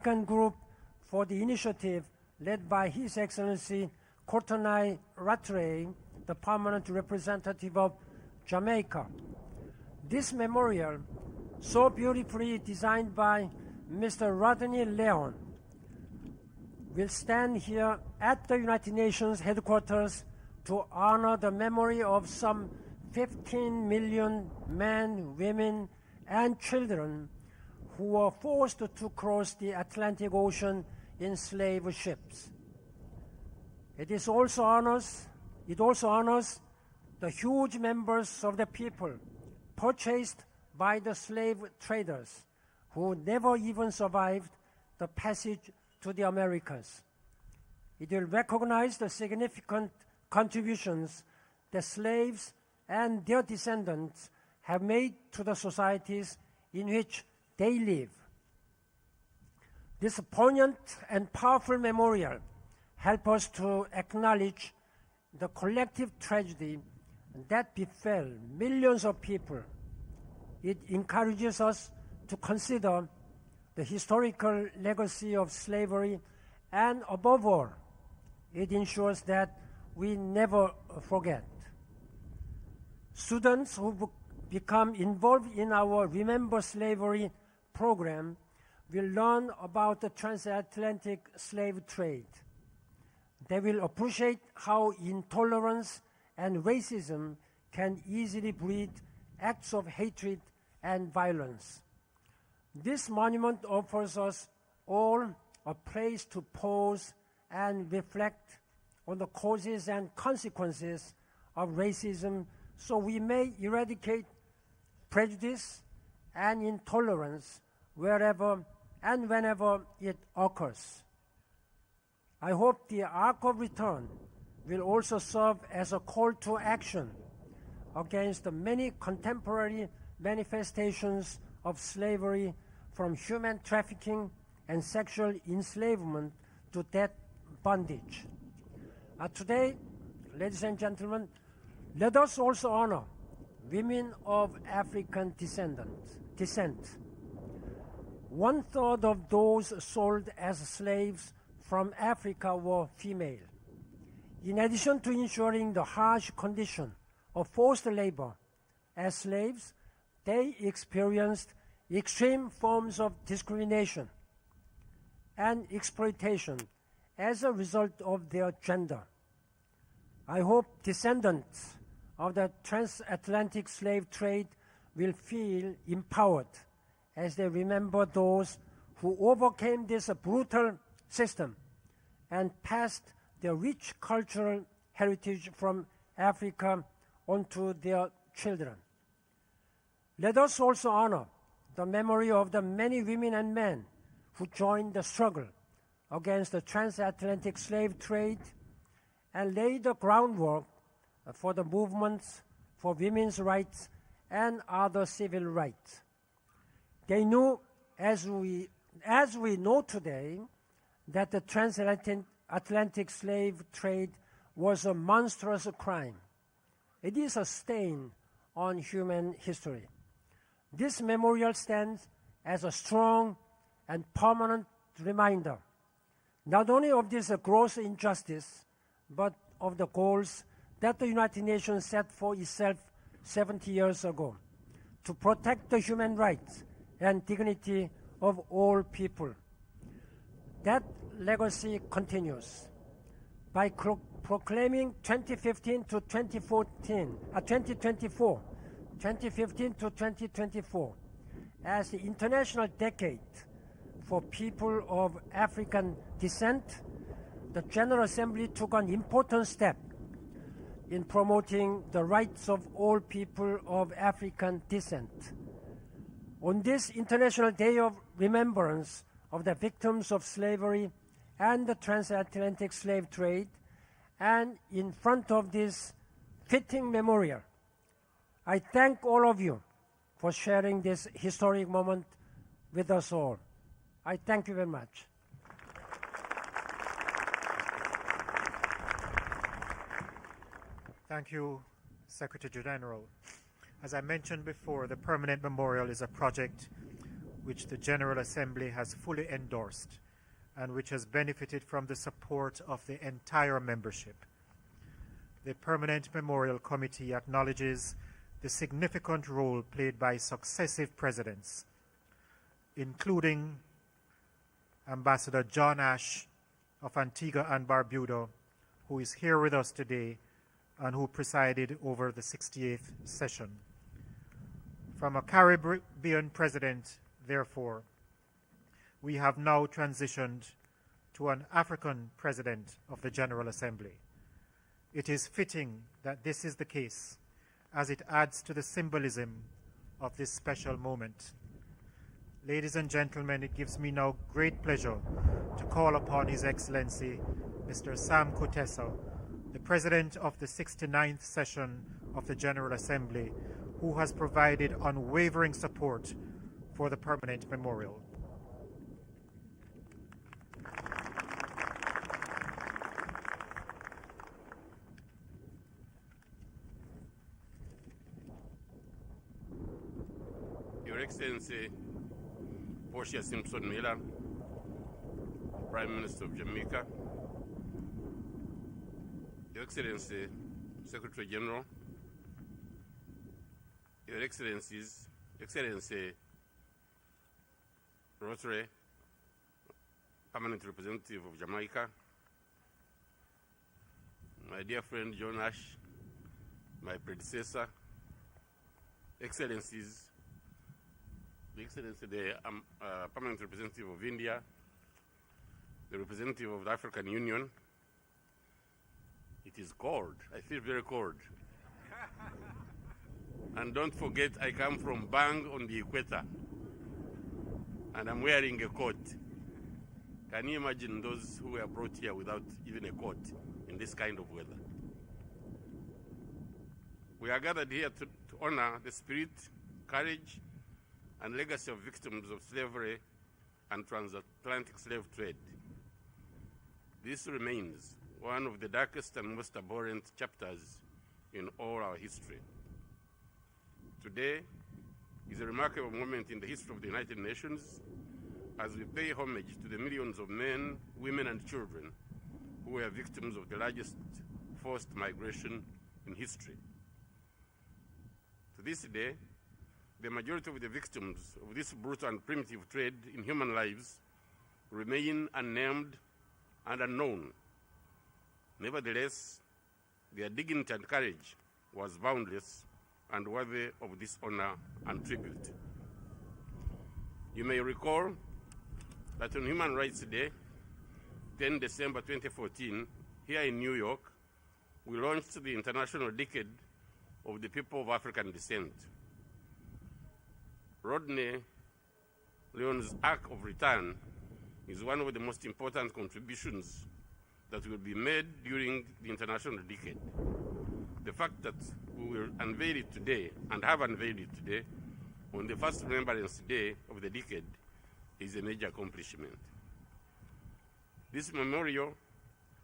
African group for the initiative led by His Excellency Courtenay Rattray, the permanent representative of Jamaica. This memorial, so beautifully designed by Mr. Rodney Leon, will stand here at the United Nations headquarters to honor the memory of some 15 million men, women, and children who were forced to cross the Atlantic Ocean in slave ships. It also honors the huge numbers of the people purchased by the slave traders who never even survived the passage to the Americas. It will recognize the significant contributions the slaves and their descendants have made to the societies in which they live. This poignant and powerful memorial helps us to acknowledge the collective tragedy that befell millions of people. It encourages us to consider the historical legacy of slavery, and above all, it ensures that we never forget. Students who become involved in our Remember Slavery program will learn about the transatlantic slave trade. They will appreciate how intolerance and racism can easily breed acts of hatred and violence. This monument offers us all a place to pause and reflect on the causes and consequences of racism so we may eradicate prejudice and intolerance wherever and whenever it occurs. I hope the Arc of Return will also serve as a call to action against the many contemporary manifestations of slavery, from human trafficking and sexual enslavement to death bondage. Today, ladies and gentlemen, let us also honor women of African descent. 1/3 of those sold as slaves from Africa were female. In addition to ensuring the harsh condition of forced labor as slaves, they experienced extreme forms of discrimination and exploitation as a result of their gender. I hope descendants of the transatlantic slave trade will feel empowered as they remember those who overcame this brutal system and passed their rich cultural heritage from Africa onto their children. Let us also honor the memory of the many women and men who joined the struggle against the transatlantic slave trade and laid the groundwork for the movements for women's rights and other civil rights. They knew, as we know today, that the transatlantic slave trade was a monstrous crime. It is a stain on human history. This memorial stands as a strong and permanent reminder, not only of this gross injustice, but of the goals that the United Nations set for itself 70 years ago, to protect the human rights and dignity of all people. That legacy continues. By proclaiming 2015 to 2024 as the International Decade for People of African Descent, the General Assembly took an important step in promoting the rights of all people of African descent. On this International Day of Remembrance of the victims of slavery and the transatlantic slave trade, and in front of this fitting memorial, I thank all of you for sharing this historic moment with us all. I thank you very much. Thank you, Secretary General. As I mentioned before, the Permanent Memorial is a project which the General Assembly has fully endorsed and which has benefited from the support of the entire membership. The Permanent Memorial Committee acknowledges the significant role played by successive presidents, including Ambassador John Ash of Antigua and Barbuda, who is here with us today and who presided over the 68th session. From a Caribbean president, therefore, we have now transitioned to an African president of the General Assembly. It is fitting that this is the case, as it adds to the symbolism of this special moment. Ladies and gentlemen, it gives me now great pleasure to call upon His Excellency, Mr. Sam Kutesa, the President of the 69th session of the General Assembly, who has provided unwavering support for the Permanent Memorial. Your Excellency, Portia Simpson Miller, Prime Minister of Jamaica, Your Excellency, Secretary General, Your Excellencies, Excellency Rotary, Permanent Representative of Jamaica, my dear friend John Ash, my predecessor, Excellencies, the Excellency, the Permanent Representative of India, the representative of the African Union. It is cold. I feel very cold. And don't forget, I come from Bang on the equator, and I'm wearing a coat. Can you imagine those who were brought here without even a coat in this kind of weather? We are gathered here to honor the spirit, courage, and legacy of victims of slavery and transatlantic slave trade. This remains one of the darkest and most abhorrent chapters in all our history. Today is a remarkable moment in the history of the United Nations as we pay homage to the millions of men, women, and children who were victims of the largest forced migration in history. To this day, the majority of the victims of this brutal and primitive trade in human lives remain unnamed and unknown. Nevertheless, their dignity and courage was boundless and worthy of this honor and tribute. You may recall that on Human Rights Day, 10 December 2014, here in New York, we launched the International Decade of the People of African Descent. Rodney Leon's Arc of Return is one of the most important contributions that will be made during the International Decade. The fact that we will unveil it today and have unveiled it today on the first Remembrance Day of the decade is a major accomplishment. This memorial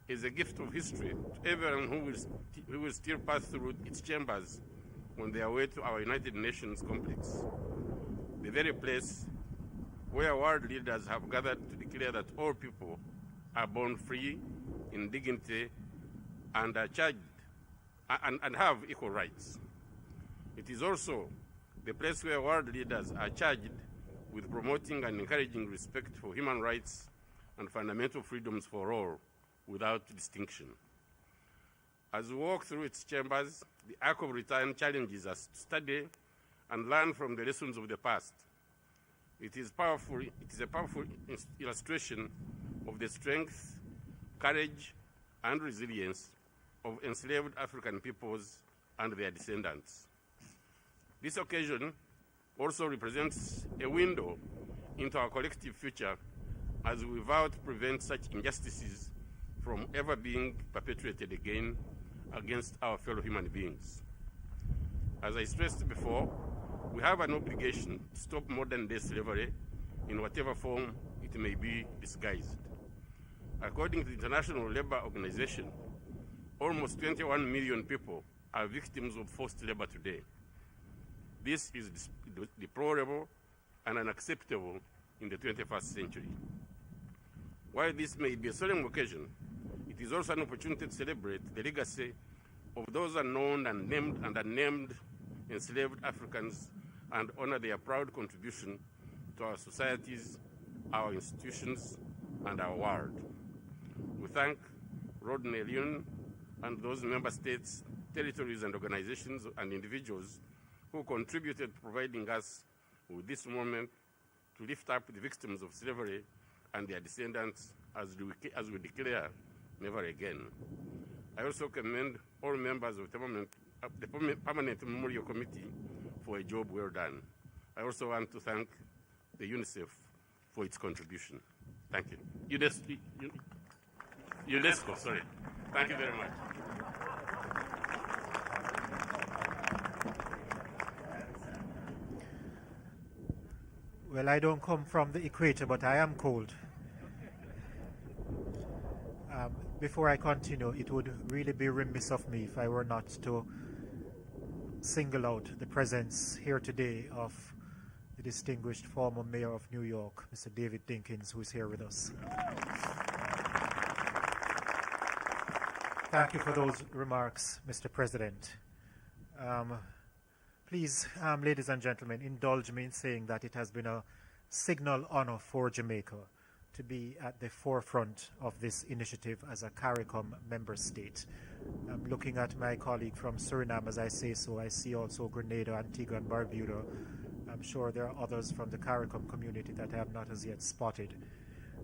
is a gift of history to everyone who will still pass through its chambers on their way to our United Nations complex, the very place where world leaders have gathered to declare that all people are born free in dignity and are charged and have equal rights. It is also the place where world leaders are charged with promoting and encouraging respect for human rights and fundamental freedoms for all without distinction. As we walk through its chambers, the Arc of Return challenges us to study and learn from the lessons of the past. It is a powerful illustration of the strength, courage, and resilience of enslaved African peoples and their descendants. This occasion also represents a window into our collective future as we vow to prevent such injustices from ever being perpetuated again against our fellow human beings. As I stressed before, we have an obligation to stop modern-day slavery in whatever form it may be disguised. According to the International Labour Organization, almost 21 million people are victims of forced labor today. This is deplorable and unacceptable in the 21st century. While this may be a solemn occasion, it is also an opportunity to celebrate the legacy of those unknown and named and unnamed enslaved Africans and honor their proud contribution to our societies, our institutions, and our world. We thank Rodney Leon and those member states, territories, and organizations and individuals who contributed to providing us with this moment to lift up the victims of slavery and their descendants as we declare never again. I also commend all members of the Permanent Memorial Committee for a job well done. I also want to thank the UNICEF for its contribution. Thank you. UNESCO, sorry. Thank you very much. Well, I don't come from the equator, but I am cold. Before I continue, it would really be remiss of me if I were not to single out the presence here today of the distinguished former mayor of New York, Mr. David Dinkins, who is here with us. Thank you for those remarks, Mr. President. Please, ladies and gentlemen, indulge me in saying that it has been a signal honor for Jamaica to be at the forefront of this initiative as a CARICOM member state. I'm looking at my colleague from Suriname as I say so. I see also Grenada, Antigua, and Barbuda. I'm sure there are others from the CARICOM community that I have not as yet spotted.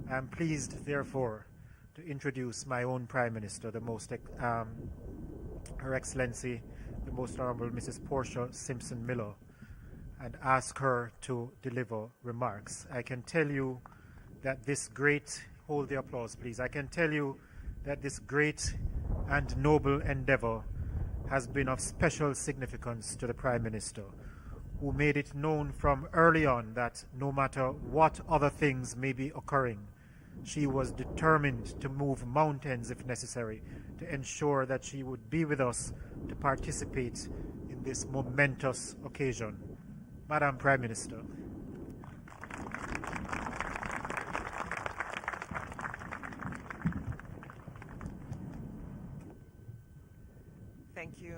I'm pleased, therefore, to introduce my own Prime Minister, Her Excellency, the Most Honorable Mrs. Portia Simpson Miller, and ask her to deliver remarks. I can tell you that this great, hold the applause please, I can tell you that this great and noble endeavor has been of special significance to the Prime Minister, who made it known from early on that no matter what other things may be occurring, she was determined to move mountains if necessary to ensure that she would be with us to participate in this momentous occasion. Madam Prime Minister. Thank you.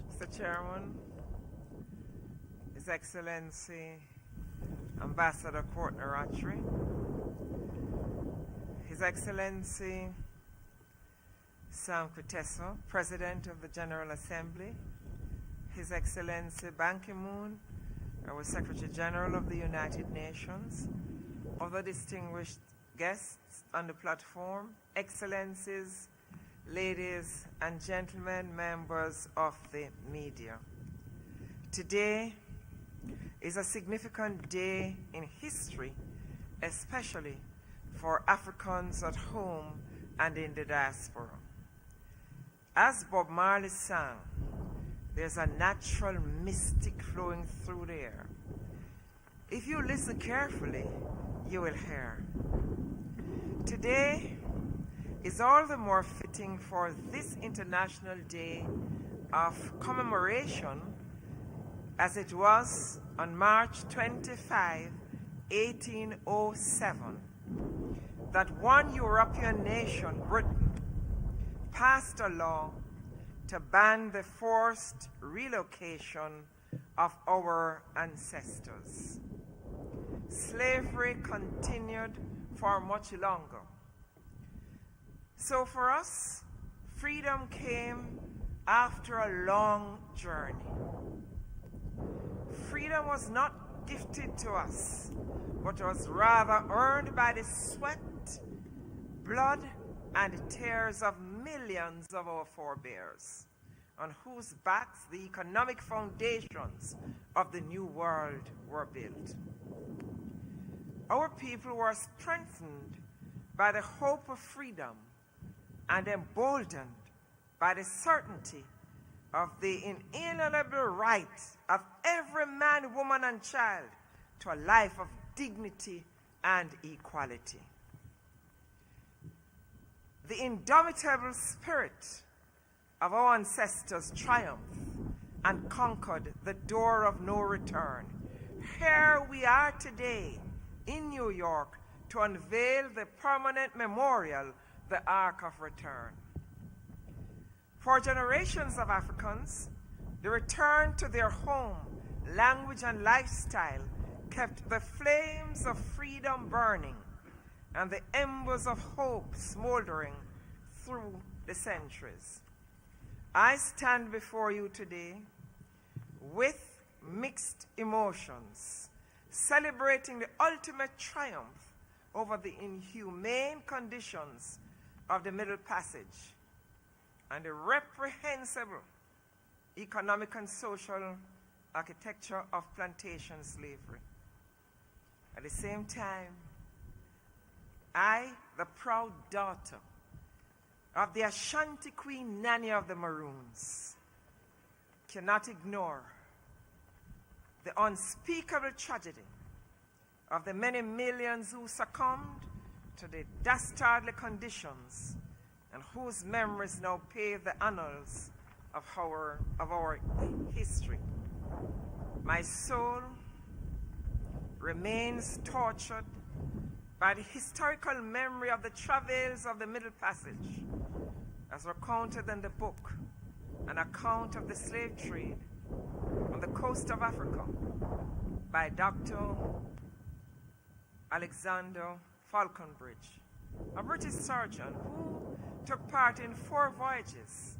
Mr. Chairman, His Excellency Ambassador Courtney Rattray, His Excellency Sam Kutesa, President of the General Assembly, His Excellency Ban Ki-moon, our Secretary General of the United Nations, other distinguished guests on the platform, Excellencies, ladies and gentlemen, members of the media. Today is a significant day in history, especially for Africans at home and in the diaspora. As Bob Marley sang, there's a natural mystic flowing through the air. If you listen carefully, you will hear. Today is all the more fitting for this International Day of commemoration as it was on March 25, 1807, that one European nation, Britain, passed a law to ban the forced relocation of our ancestors. Slavery continued for much longer. So for us, freedom came after a long journey. Freedom was not gifted to us, but was rather earned by the sweat, blood, and tears of millions of our forebears, on whose backs the economic foundations of the new world were built. Our people were strengthened by the hope of freedom and emboldened by the certainty of the inalienable right of every man, woman, and child to a life of dignity and equality. The indomitable spirit of our ancestors triumphed and conquered the door of no return. Here we are today in New York to unveil the permanent memorial, the Ark of Return. For generations of Africans, the return to their home, language, and lifestyle kept the flames of freedom burning and the embers of hope smoldering through the centuries. I stand before you today with mixed emotions, celebrating the ultimate triumph over the inhumane conditions of the Middle Passage and the reprehensible economic and social architecture of plantation slavery. At the same time, I, the proud daughter of the Ashanti Queen Nanny of the Maroons, cannot ignore the unspeakable tragedy of the many millions who succumbed to the dastardly conditions and whose memories now pave the annals of our history. My soul remains tortured by the historical memory of the travails of the Middle Passage, as recounted in the book, An Account of the Slave Trade on the Coast of Africa by Dr. Alexander Falconbridge, a British surgeon who took part in 4 voyages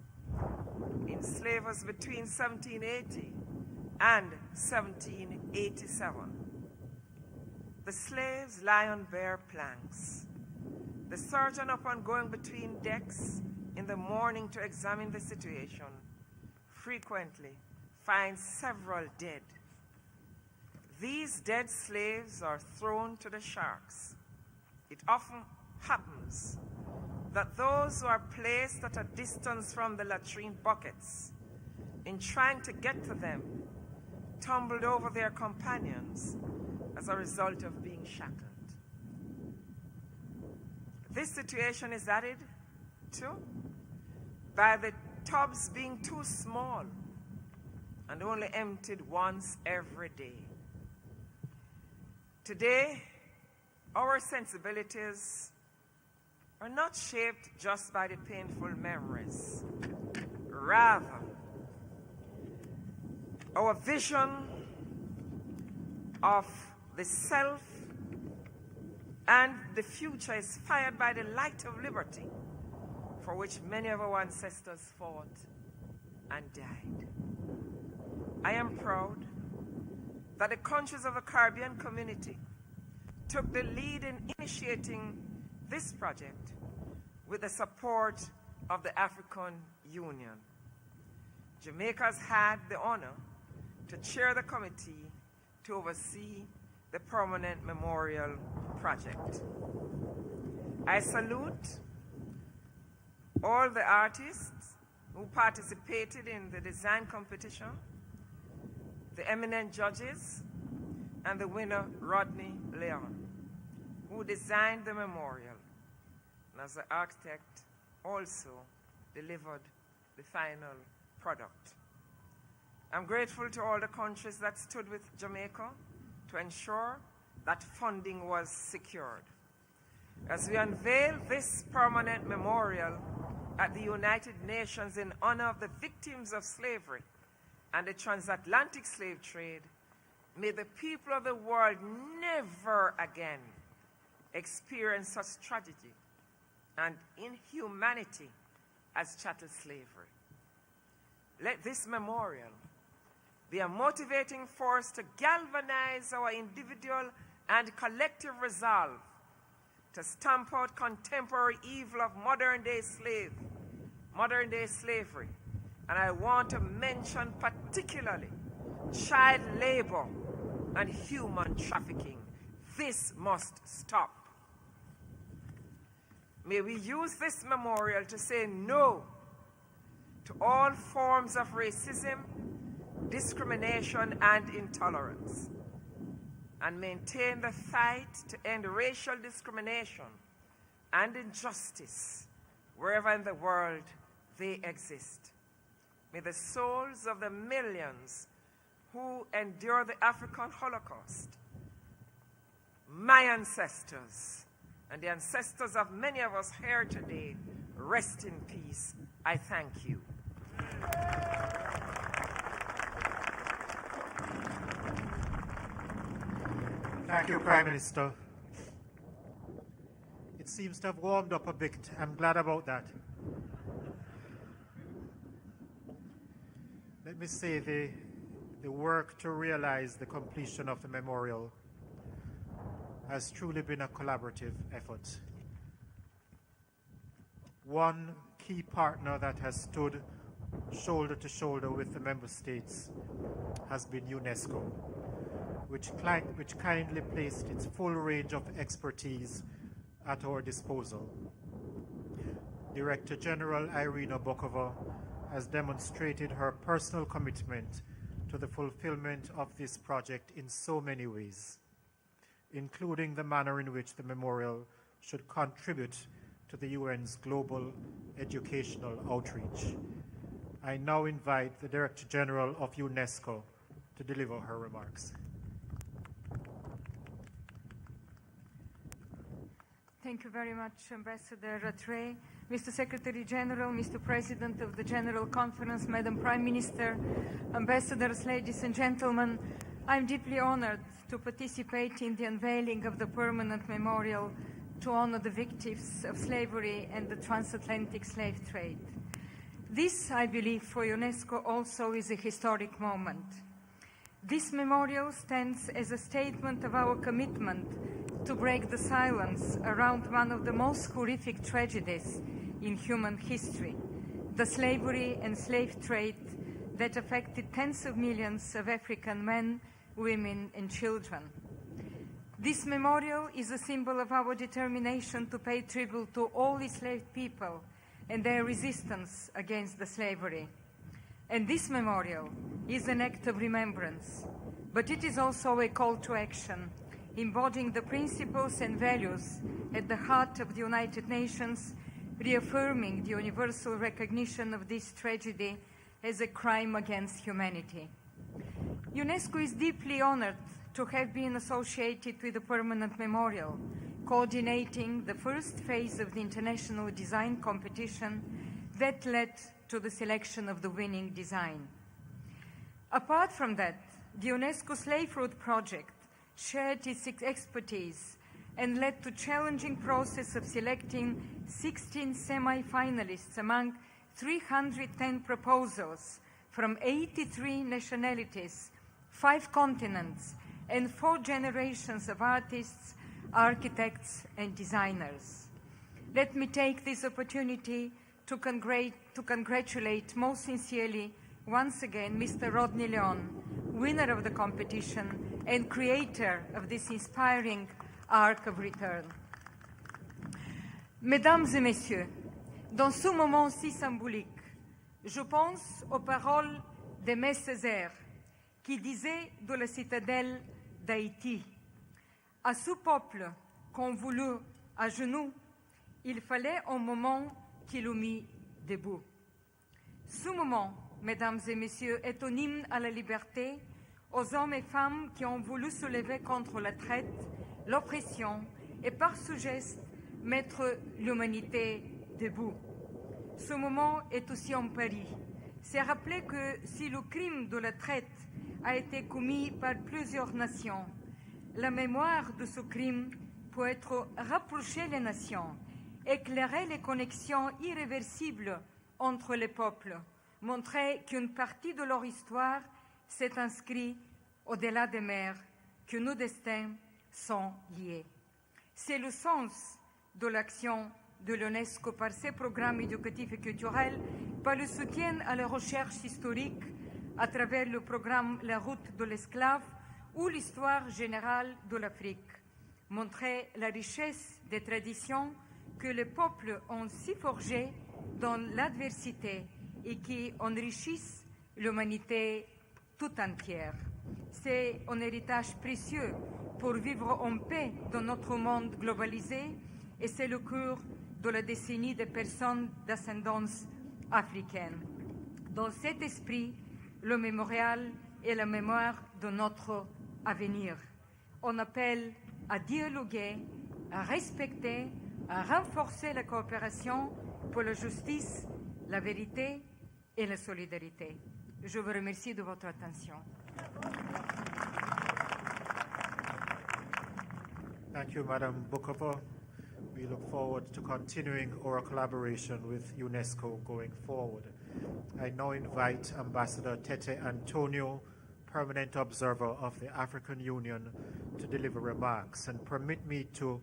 in slavers between 1780 and 1787. The slaves lie on bare planks. The surgeon, upon going between decks in the morning to examine the situation, frequently finds several dead. These dead slaves are thrown to the sharks. It often happens that those who are placed at a distance from the latrine buckets, in trying to get to them, tumbled over their companions as a result of being shackled. This situation is added to by the tubs being too small and only emptied once every day. Today, our sensibilities are not shaped just by the painful memories. Rather, our vision of the self and the future is fired by the light of liberty, for which many of our ancestors fought and died. I am proud that the countries of the Caribbean community took the lead in initiating this project with the support of the African Union. Jamaica has had the honor to chair the committee to oversee the permanent memorial project. I salute all the artists who participated in the design competition, the eminent judges, and the winner, Rodney Leon, who designed the memorial, and as the architect also delivered the final product. I'm grateful to all the countries that stood with Jamaica to ensure that funding was secured. As we unveil this permanent memorial at the United Nations in honor of the victims of slavery and the Transatlantic Slave Trade, may the people of the world never again experience such tragedy and inhumanity as chattel slavery. Let this memorial be a motivating force to galvanize our individual and collective resolve to stamp out contemporary evil of modern-day slavery. And I want to mention particularly child labor and human trafficking. This must stop. May we use this memorial to say no to all forms of racism, discrimination, and intolerance, and maintain the fight to end racial discrimination and injustice wherever in the world they exist. may the souls of the millions who endured the African Holocaust, my ancestors, and the ancestors of many of us here today, rest in peace. I thank you. Thank you, Prime Minister. It seems to have warmed up a bit. I'm glad about that. Let me say the work to realize the completion of the memorial has truly been a collaborative effort. One key partner that has stood shoulder to shoulder with the member states has been UNESCO, which kindly placed its full range of expertise at our disposal. Director General Irina Bokova has demonstrated her personal commitment to the fulfillment of this project in so many ways, including the manner in which the memorial should contribute to the UN's global educational outreach. I now invite the Director General of UNESCO to deliver her remarks. Thank you very much, Ambassador Rattray. Mr. Secretary General, Mr. President of the General Conference, Madam Prime Minister, Ambassadors, ladies and gentlemen, I'm deeply honored to participate in the unveiling of the permanent memorial to honor the victims of slavery and the transatlantic slave trade. This, I believe, for UNESCO also is a historic moment. This memorial stands as a statement of our commitment to break the silence around one of the most horrific tragedies in human history, the slavery and slave trade that affected tens of millions of African men, women, and children. This memorial is a symbol of our determination to pay tribute to all enslaved people and their resistance against the slavery. And this memorial is an act of remembrance, but it is also a call to action, embodying the principles and values at the heart of the United Nations, reaffirming the universal recognition of this tragedy as a crime against humanity. UNESCO is deeply honored to have been associated with the permanent memorial, coordinating the first phase of the international design competition that led to the selection of the winning design. Apart from that, the UNESCO Slave Route project shared its expertise and led to challenging process of selecting 16 semi-finalists among 310 proposals from 83 nationalities, 5 continents, and 4 generations of artists, architects, and designers. Let me take this opportunity to congratulate most sincerely once again Mr. Rodney Leon, winner of the competition and creator of this inspiring arc of return. Mesdames et messieurs, dans ce moment si symbolique, je pense aux paroles d'Aimé Césaire qui disait de la citadelle d'Haïti: à ce peuple qu'on voulut à genoux, il fallait un moment qui le mit debout. Ce moment, mesdames et messieurs, est un hymne à la liberté, aux hommes et femmes qui ont voulu se lever contre la traite, l'oppression et par ce geste mettre l'humanité debout. Ce moment est aussi un pari. C'est rappeler que si le crime de la traite a été commis par plusieurs nations, la mémoire de ce crime peut être rapprocher les nations, éclairer les connexions irréversibles entre les peuples, montrer qu'une partie de leur histoire s'est inscrite au-delà des mers, que nos destins sont liés. C'est le sens de l'action de l'UNESCO par ses programmes éducatifs et culturels, par le soutien à la recherche historique à travers le programme La route de l'esclave ou l'histoire générale de l'Afrique. Montrer la richesse des traditions que les peuples ont si forgées dans l'adversité et qui enrichissent l'humanité tout entière. C'est un héritage précieux pour vivre en paix dans notre monde globalisé et c'est le cœur de la décennie des personnes d'ascendance africaine. Dans cet esprit, le mémorial est la mémoire de notre avenir. On appelle à dialoguer, à respecter, à renforcer la coopération pour la justice, la vérité et la solidarité. Je vous remercie de votre attention. Thank you, Madam Bukova. We look forward to continuing our collaboration with UNESCO going forward. I now invite Ambassador Tete Antonio, Permanent Observer of the African Union, to deliver remarks, and permit me to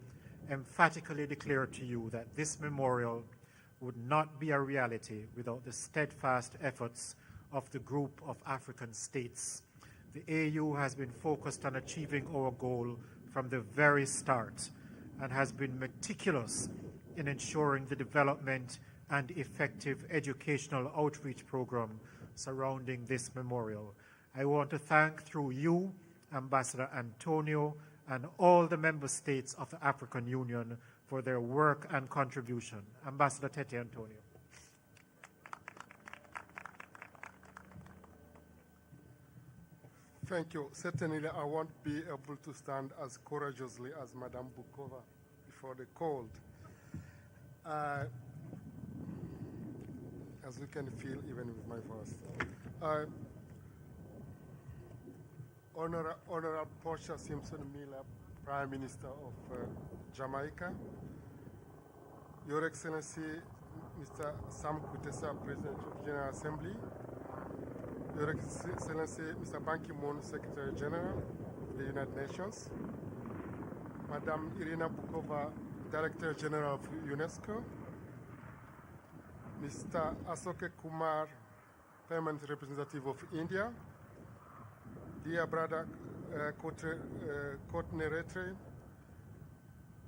emphatically declare to you that this memorial would not be a reality without the steadfast efforts of the group of African states. The AU has been focused on achieving our goal from the very start and has been meticulous in ensuring the development and effective educational outreach program surrounding this memorial. I want to thank, through you, Ambassador Antonio, and all the member states of the African Union for their work and contribution. Ambassador Tete Antonio. Thank you. Certainly, I won't be able to stand as courageously as Madame Bukova before the cold. As you can feel, even with my voice. Honorable Portia Simpson-Miller, Prime Minister of Jamaica, Your Excellency, Mr. Sam Kutesa, President of the General Assembly, Your Excellency, Mr. Ban Ki-moon, Secretary General of the United Nations, Madam Irina Bukova, Director General of UNESCO, Mr. Asoke Kumar, Permanent Representative of India, dear brother Courtney Rattray,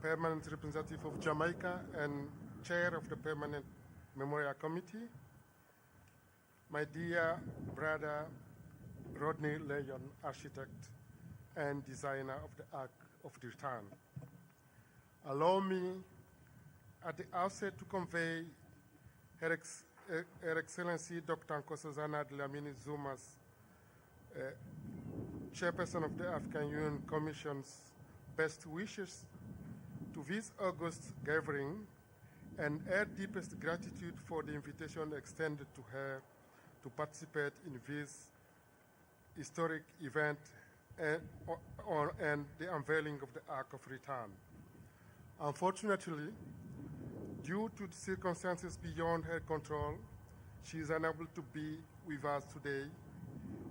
Permanent Representative of Jamaica and Chair of the Permanent Memorial Committee, my dear brother Rodney Leon, Architect and Designer of the Ark of the Return. Allow me at the outset to convey Her Excellency Dr. Nkosazana Dlamini Zuma's Chairperson of the African Union Commission's best wishes to this August gathering and her deepest gratitude for the invitation extended to her to participate in this historic event and the unveiling of the Ark of Return. Unfortunately, due to the circumstances beyond her control, she is unable to be with us today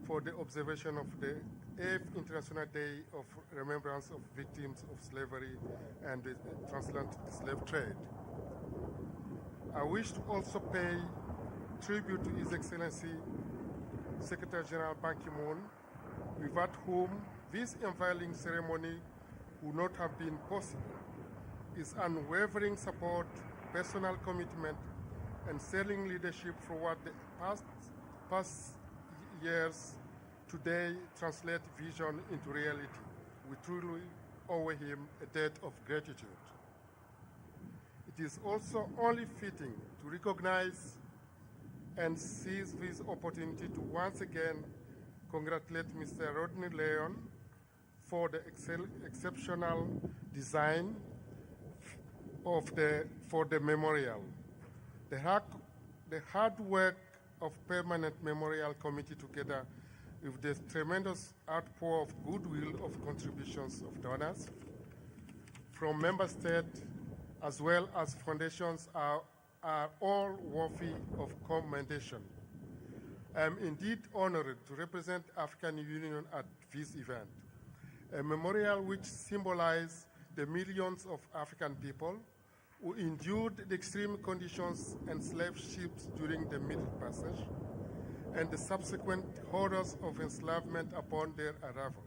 for the observation of the 8th International Day of Remembrance of Victims of Slavery and the Transatlantic Slave Trade. I wish to also pay tribute to His Excellency Secretary General Ban Ki-moon, without whom this unveiling ceremony would not have been possible. His unwavering support, personal commitment, and sterling leadership throughout the past years today translate vision into reality. We truly owe him a debt of gratitude. It is also only fitting to recognize and seize this opportunity to once again congratulate Mr. Rodney Leon for the exceptional design for the memorial. The hard work of Permanent Memorial Committee, together with the tremendous outpour of goodwill of contributions of donors from member states as well as foundations, are all worthy of commendation. I am indeed honored to represent African Union at this event, a memorial which symbolizes the millions of African people who endured the extreme conditions and slave ships during the Middle Passage and the subsequent horrors of enslavement upon their arrival.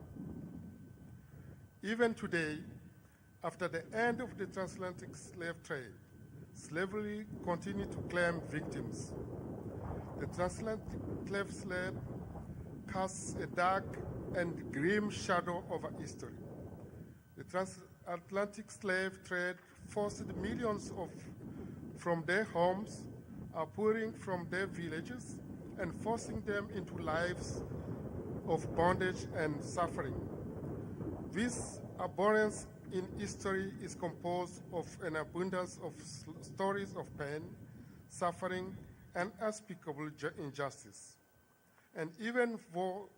Even today, after the end of the transatlantic slave trade, slavery continued to claim victims. The transatlantic slave casts a dark and grim shadow over history. The transatlantic slave trade forced millions from their homes, pouring from their villages, and forcing them into lives of bondage and suffering. This abhorrence in history is composed of an abundance of stories of pain, suffering, and unspeakable injustice. And even though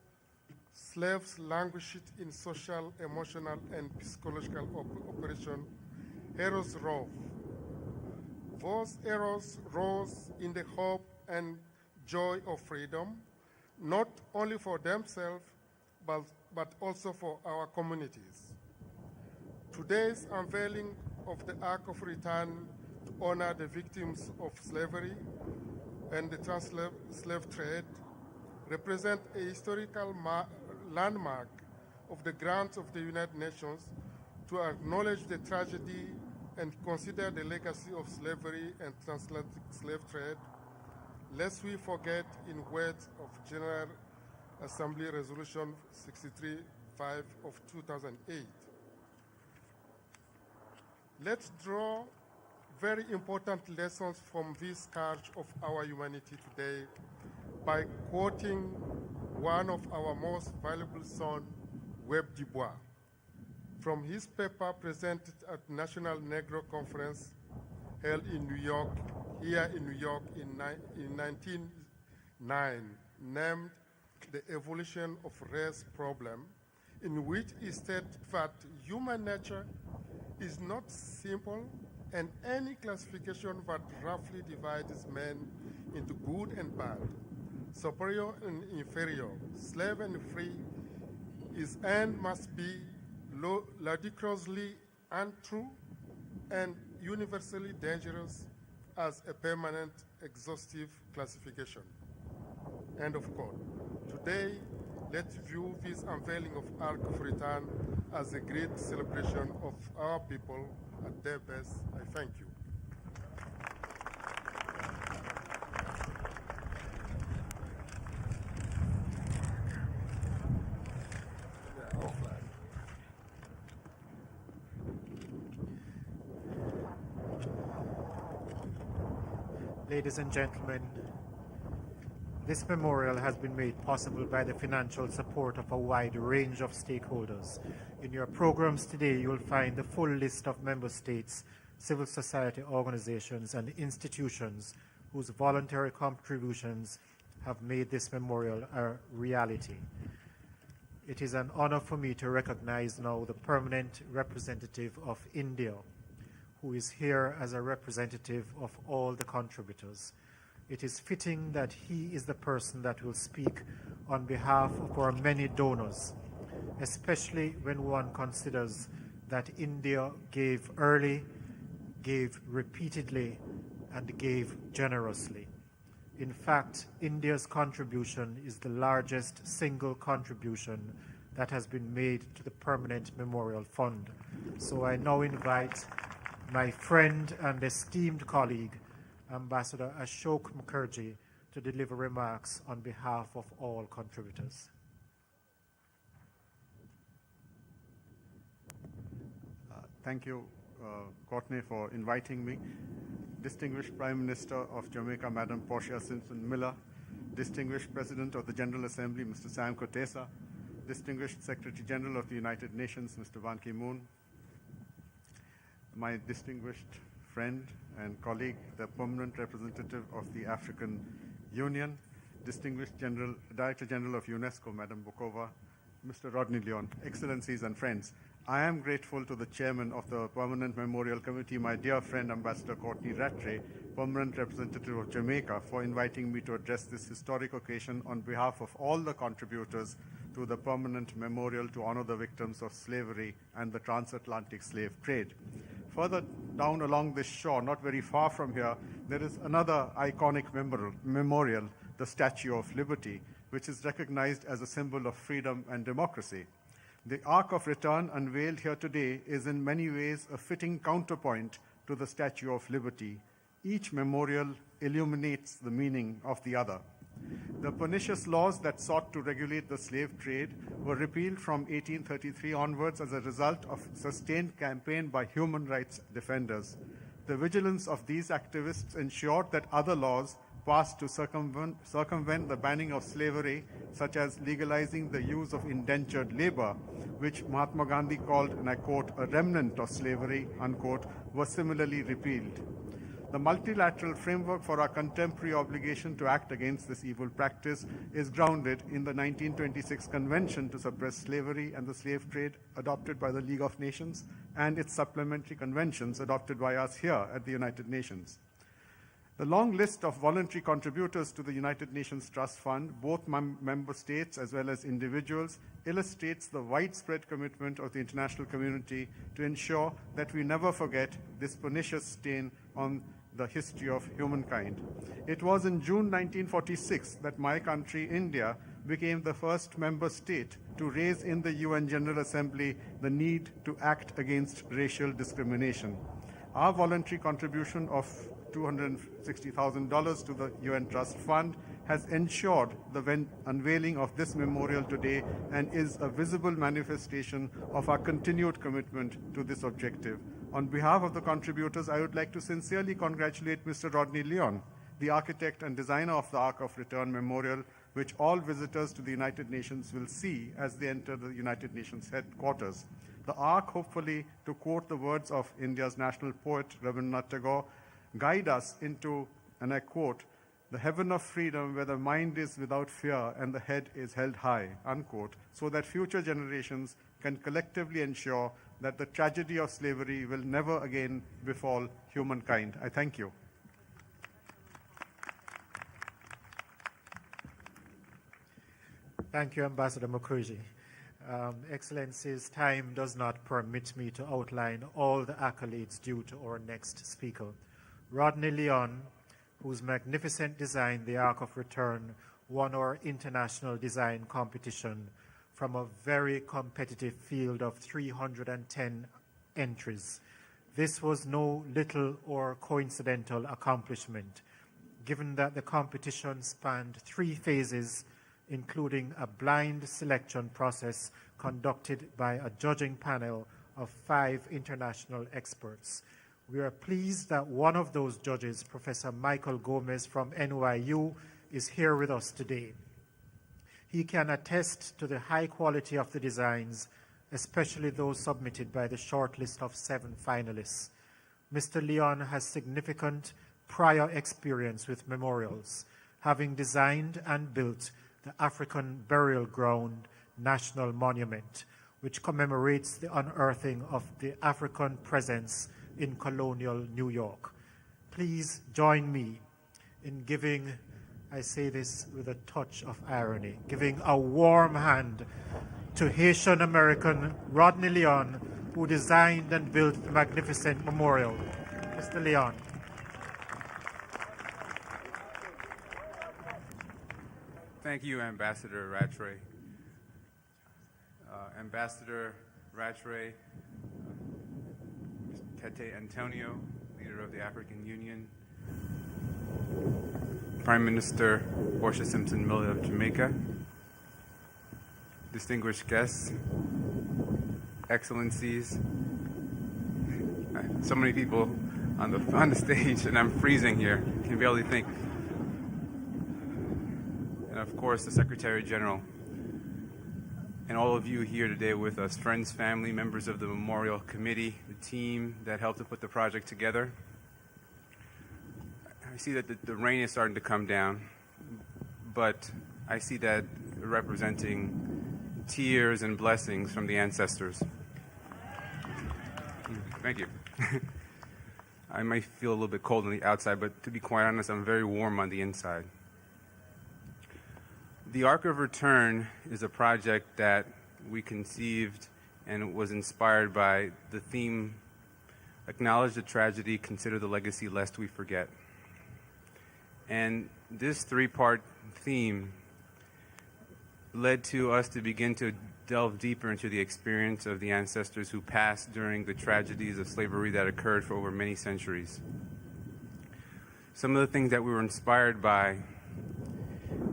slaves languished in social, emotional, and psychological operation, heroes rose. Those heroes rose in the hope and joy of freedom, not only for themselves, but also for our communities. Today's unveiling of the Ark of Return to honor the victims of slavery and the slave trade represent a historical landmark of the grant of the United Nations to acknowledge the tragedy and consider the legacy of slavery and transatlantic slave trade, lest we forget, in words of General Assembly Resolution 63-5 of 2008. Let's draw very important lessons from this scourge of our humanity today by quoting one of our most valuable sons, Webb Du Bois, from his paper presented at National Negro Conference held in New York, here in New York in 1909, named The Evolution of Race Problem, in which he stated that human nature is not simple, and any classification that roughly divides men into good and bad, superior and inferior, slave and free, is and must be ludicrously untrue and universally dangerous as a permanent, exhaustive classification. End of quote. Today, let's view this unveiling of Ark of Return as a great celebration of our people at their best. I thank you. Ladies and gentlemen, this memorial has been made possible by the financial support of a wide range of stakeholders. In your programs today, you will find the full list of member states, civil society organizations, and institutions whose voluntary contributions have made this memorial a reality. It is an honor for me to recognize now the permanent representative of India, who is here as a representative of all the contributors. It is fitting that he is the person that will speak on behalf of our many donors, especially when one considers that India gave early, gave repeatedly, and gave generously. In fact, India's contribution is the largest single contribution that has been made to the Permanent Memorial Fund. So I now invite my friend and esteemed colleague, Ambassador Ashok Mukherjee, to deliver remarks on behalf of all contributors. Thank you, Courtney, for inviting me. Distinguished Prime Minister of Jamaica, Madam Portia Simpson Miller, Distinguished President of the General Assembly, Mr. Sam Kutesa, Distinguished Secretary General of the United Nations, Mr. Ban Ki-moon, my distinguished friend and colleague, the permanent representative of the African Union, Distinguished Director General of UNESCO, Madam Bokova, Mr. Rodney Leon, Excellencies and friends. I am grateful to the chairman of the Permanent Memorial Committee, my dear friend Ambassador Courtney Rattray, permanent representative of Jamaica, for inviting me to address this historic occasion on behalf of all the contributors to the Permanent Memorial to honor the victims of slavery and the transatlantic slave trade. Further down along this shore, not very far from here, there is another iconic memorial, the Statue of Liberty, which is recognized as a symbol of freedom and democracy. The Ark of Return unveiled here today is in many ways a fitting counterpoint to the Statue of Liberty. Each memorial illuminates the meaning of the other. The pernicious laws that sought to regulate the slave trade were repealed from 1833 onwards as a result of sustained campaign by human rights defenders. The vigilance of these activists ensured that other laws, passed to circumvent the banning of slavery, such as legalizing the use of indentured labor, which Mahatma Gandhi called, and I quote, a remnant of slavery, unquote, was similarly repealed. The multilateral framework for our contemporary obligation to act against this evil practice is grounded in the 1926 Convention to Suppress Slavery and the Slave Trade, adopted by the League of Nations, and its supplementary conventions adopted by us here at the United Nations. The long list of voluntary contributors to the United Nations Trust Fund, both member states as well as individuals, illustrates the widespread commitment of the international community to ensure that we never forget this pernicious stain on the history of humankind. It was in June 1946 that my country, India, became the first member state to raise in the UN General Assembly the need to act against racial discrimination. Our voluntary contribution of $260,000 to the UN Trust Fund has ensured the unveiling of this memorial today and is a visible manifestation of our continued commitment to this objective. On behalf of the contributors, I would like to sincerely congratulate Mr. Rodney Leon, the architect and designer of the Ark of Return Memorial, which all visitors to the United Nations will see as they enter the United Nations headquarters. The Ark, hopefully, to quote the words of India's national poet, Rabindranath Tagore, guide us into, and I quote, the heaven of freedom where the mind is without fear and the head is held high, unquote, so that future generations can collectively ensure that the tragedy of slavery will never again befall humankind. I thank you. Thank you, Ambassador Mukherjee. Excellencies, time does not permit me to outline all the accolades due to our next speaker. Rodney Leon, whose magnificent design, the Ark of Return, won our international design competition from a very competitive field of 310 entries. This was no little or coincidental accomplishment, given that the competition spanned 3 phases, including a blind selection process conducted by a judging panel of 5 international experts. We are pleased that one of those judges, Professor Michael Gomez from NYU, is here with us today. He can attest to the high quality of the designs, especially those submitted by the short list of 7 finalists. Mr. Leon has significant prior experience with memorials, having designed and built the African Burial Ground National Monument, which commemorates the unearthing of the African presence in colonial New York. Please join me in giving, I say this with a touch of irony, giving a warm hand to Haitian American Rodney Leon, who designed and built the magnificent memorial. Mr. Leon. Thank you, Ambassador Rattray. Ambassador Rattray, Tete Antonio, leader of the African Union, Prime Minister Portia Simpson-Miller of Jamaica, distinguished guests, excellencies, so many people on the stage, and I'm freezing here, can barely think. And of course, the Secretary General, and all of you here today with us, friends, family, members of the Memorial Committee, the team that helped to put the project together. I see that the rain is starting to come down, but I see that representing tears and blessings from the ancestors. Thank you. I might feel a little bit cold on the outside, but to be quite honest, I'm very warm on the inside. The Ark of Return is a project that we conceived and was inspired by the theme, acknowledge the tragedy, consider the legacy lest we forget. And this 3-part theme led to us to begin to delve deeper into the experience of the ancestors who passed during the tragedies of slavery that occurred for over many centuries. Some of the things that we were inspired by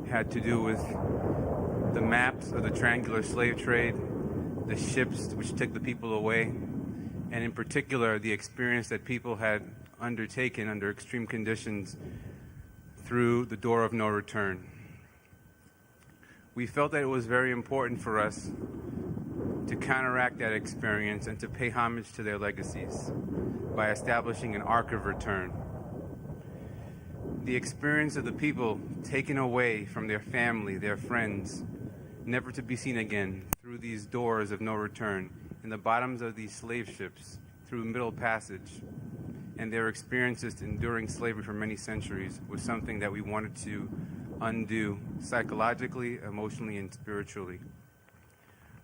had to do with the maps of the triangular slave trade, the ships which took the people away, and in particular the experience that people had undertaken under extreme conditions through the door of no return. We felt that it was very important for us to counteract that experience and to pay homage to their legacies by establishing an arc of return. The experience of the people taken away from their family, their friends, never to be seen again through these doors of no return in the bottoms of these slave ships through Middle Passage, and their experiences enduring slavery for many centuries was something that we wanted to undo psychologically, emotionally, and spiritually.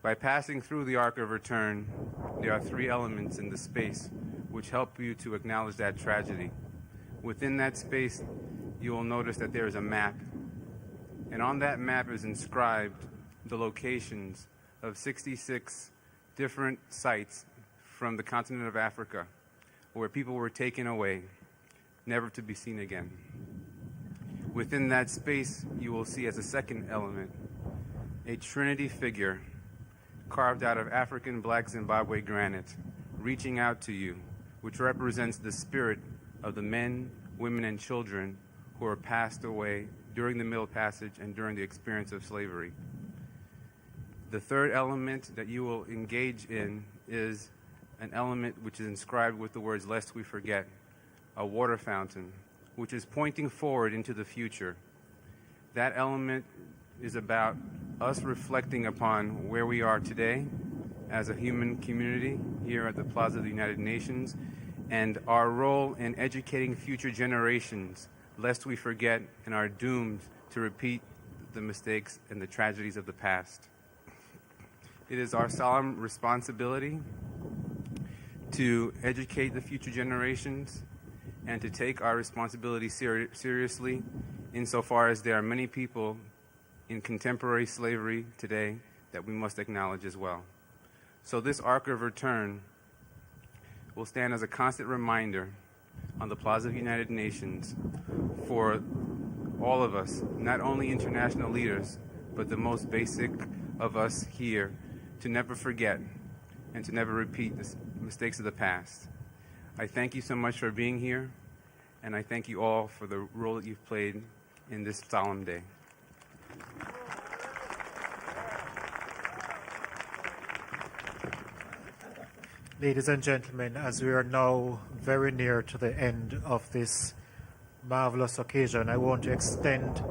By passing through the arc of return, there are three elements in the space which help you to acknowledge that tragedy. Within that space, you will notice that there is a map, and on that map is inscribed the locations of 66 different sites from the continent of Africa where people were taken away, never to be seen again. Within that space, you will see as a second element a Trinity figure carved out of African Black Zimbabwe granite, reaching out to you, which represents the spirit of the men, women, and children who were passed away during the Middle Passage and during the experience of slavery. The third element that you will engage in is an element which is inscribed with the words, "Lest we forget," a water fountain, which is pointing forward into the future. That element is about us reflecting upon where we are today as a human community here at the Plaza of the United Nations and our role in educating future generations, lest we forget and are doomed to repeat the mistakes and the tragedies of the past. It is our solemn responsibility to educate the future generations and to take our responsibility seriously insofar as there are many people in contemporary slavery today that we must acknowledge as well. So this arc of return will stand as a constant reminder on the Plaza of the United Nations for all of us, not only international leaders, but the most basic of us here, to never forget and to never repeat the mistakes of the past. I thank you so much for being here, and I thank you all for the role that you've played in this solemn day. Ladies and gentlemen, as we are now very near to the end of this marvelous occasion, I want to extend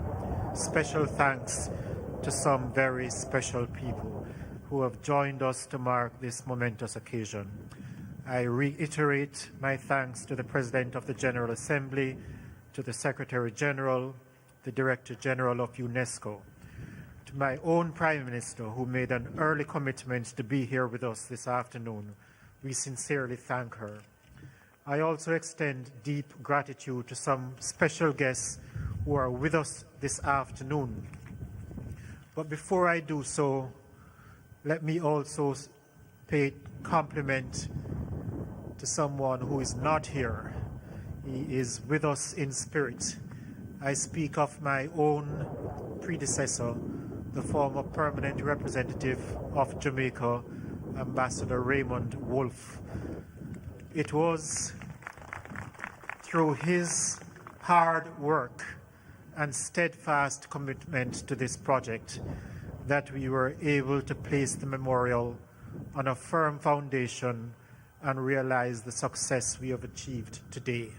special thanks to some very special people who have joined us to mark this momentous occasion. I reiterate my thanks to the President of the General Assembly, to the Secretary General, the Director General of UNESCO, to my own Prime Minister, who made an early commitment to be here with us this afternoon. We sincerely thank her. I also extend deep gratitude to some special guests who are with us this afternoon. But before I do so, let me also pay compliment to someone who is not here. He is with us in spirit. I speak of my own predecessor, the former permanent representative of Jamaica, Ambassador Raymond Wolfe. It was through his hard work and steadfast commitment to this project that we were able to place the memorial on a firm foundation and realize the success we have achieved today.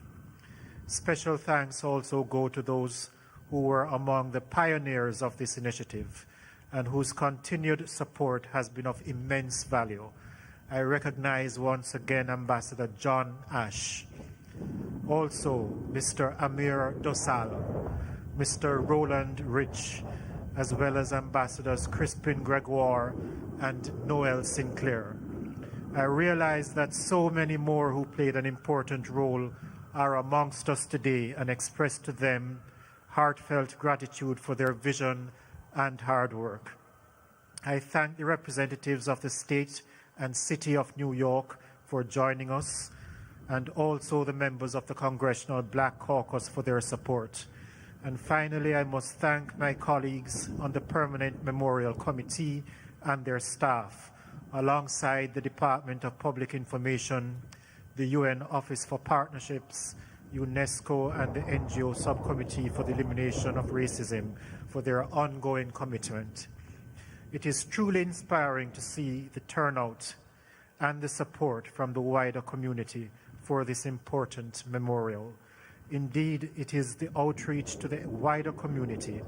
Special thanks also go to those who were among the pioneers of this initiative and whose continued support has been of immense value. I recognize once again Ambassador John Ash, also Mr. Amir Dosal, Mr. Roland Rich, as well as Ambassadors Crispin Gregoire and Noel Sinclair. I realize that so many more who played an important role are amongst us today and express to them heartfelt gratitude for their vision and hard work. I thank the representatives of the state and city of New York for joining us, and also the members of the Congressional Black Caucus for their support. And finally, I must thank my colleagues on the Permanent Memorial Committee and their staff, alongside the Department of Public Information, the UN Office for Partnerships, UNESCO and the NGO Subcommittee for the Elimination of Racism for their ongoing commitment. It is truly inspiring to see the turnout and the support from the wider community for this important memorial. Indeed, it is the outreach to the wider community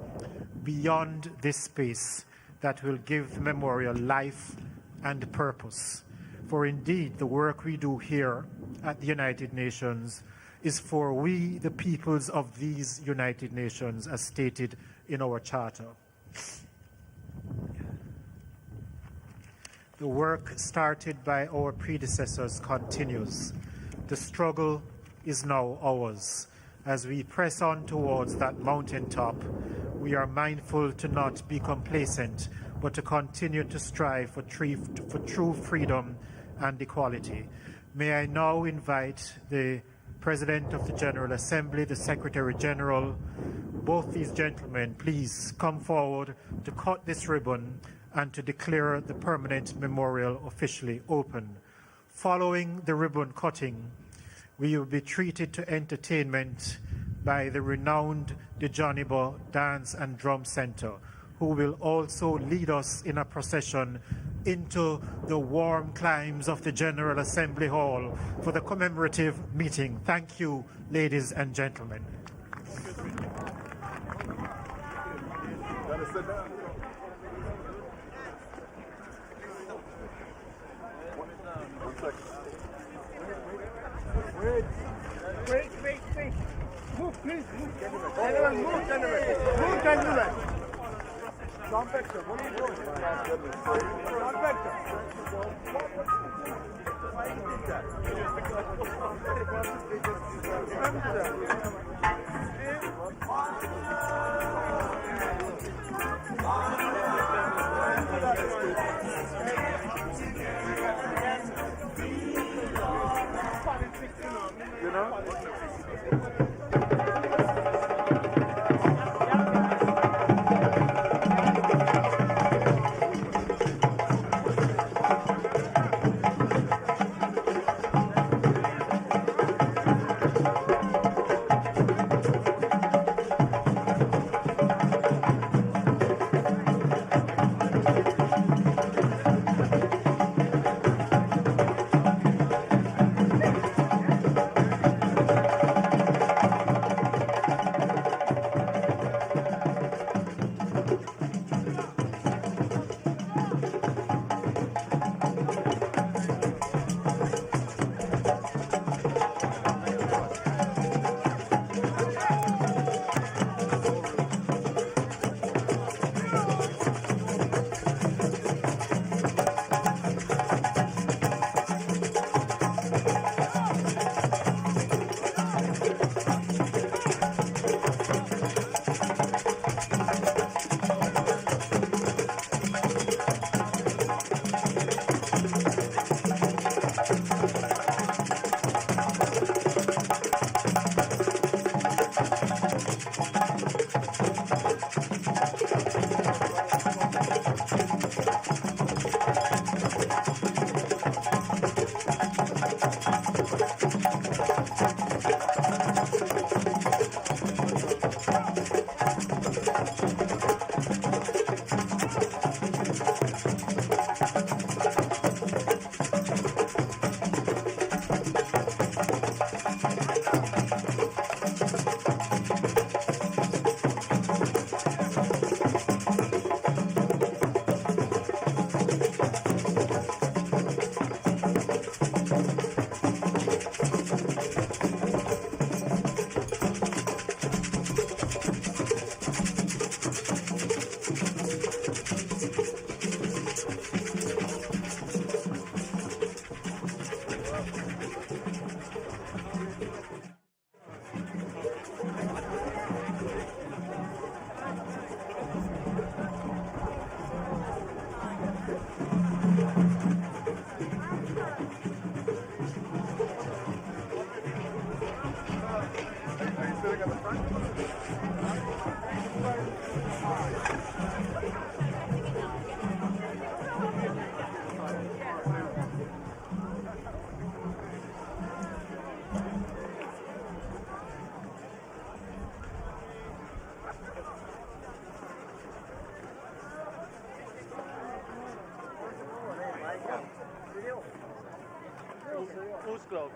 beyond this space that will give the memorial life and purpose. For indeed, the work we do here at the United Nations is for we, the peoples of these United Nations, as stated in our charter. The work started by our predecessors continues. The struggle is now ours. As we press on towards that mountaintop, we are mindful to not be complacent, but to continue to strive for true freedom and equality. May I now invite the President of the General Assembly, the Secretary General, both these gentlemen, please come forward to cut this ribbon and to declare the permanent memorial officially open. Following the ribbon cutting, we will be treated to entertainment by the renowned Dejanibo Dance and Drum Center, who will also lead us in a procession into the warm climes of the General Assembly Hall for the commemorative meeting. Thank you, ladies and gentlemen. Wait. Move, please. Move. Gentlemen, move, gentlemen. Move, gentlemen. John Vector, what are you doing? John Vector. Why did you do that? You know? Who's glove?